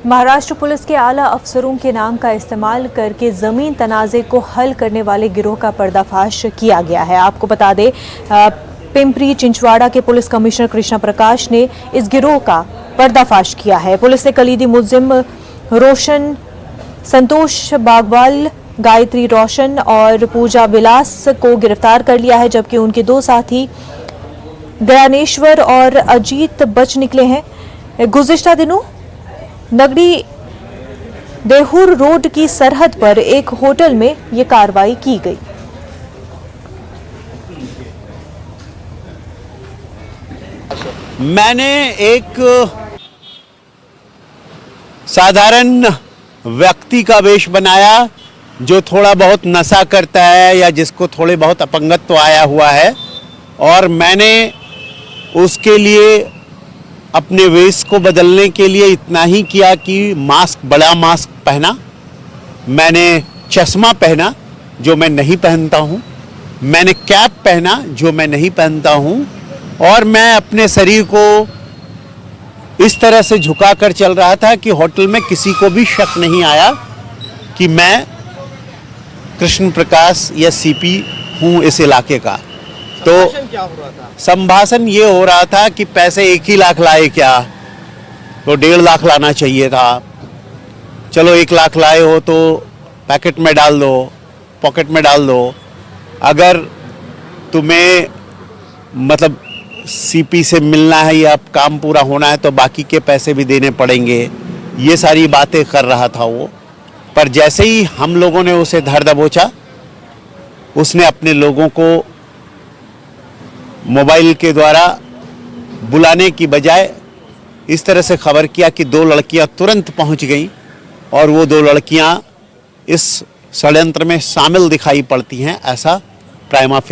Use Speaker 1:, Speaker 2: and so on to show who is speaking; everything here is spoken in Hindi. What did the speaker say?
Speaker 1: महाराष्ट्र पुलिस के आला अफसरों के नाम का इस्तेमाल करके जमीन तनाज़े को हल करने वाले गिरोह का पर्दाफाश किया गया है। आपको बता दें, पिंपरी चिंचवाड़ा के पुलिस कमिश्नर कृष्णा प्रकाश ने इस गिरोह का पर्दाफाश किया है। पुलिस ने कलीदी मुलजिम रोशन संतोष बागवाल, गायत्री रोशन और पूजा विलास को गिरफ्तार कर लिया है, जबकि उनके दो साथी दयानेश्वर और अजीत बच निकले हैं। गुज़िश्ता दिनों नगरी देहूर रोड की सरहद पर एक होटल में ये कार्रवाई की गई।
Speaker 2: मैंने एक साधारण व्यक्ति का वेश बनाया जो थोड़ा बहुत नशा करता है या जिसको थोड़े बहुत अपंगत्व आया हुआ है, और मैंने उसके लिए अपने वेश को बदलने के लिए इतना ही किया कि मास्क, बड़ा मास्क पहना, मैंने चश्मा पहना जो मैं नहीं पहनता हूँ, मैंने कैप पहना जो मैं नहीं पहनता हूँ, और मैं अपने शरीर को इस तरह से झुकाकर चल रहा था कि होटल में किसी को भी शक नहीं आया कि मैं कृष्ण प्रकाश या सीपी हूँ इस इलाके का। तो
Speaker 3: क्या हो रहा था?
Speaker 2: संभाषण ये हो रहा था कि पैसे 1 ही लाख लाए क्या, तो 1.5 लाख लाना चाहिए था। चलो 1 लाख लाए हो तो पैकेट में डाल दो, पॉकेट में डाल दो। अगर तुम्हें मतलब सीपी से मिलना है या काम पूरा होना है तो बाकी के पैसे भी देने पड़ेंगे। ये सारी बातें कर रहा था वो। पर जैसे ही हम लोगों ने उसे धर दबोचा, उसने अपने लोगों को मोबाइल के द्वारा बुलाने की बजाय इस तरह से खबर किया कि 2 लड़कियां तुरंत पहुंच गईं, और वो 2 लड़कियां इस षड्यंत्र में शामिल दिखाई पड़ती हैं, ऐसा प्राइमा फेसी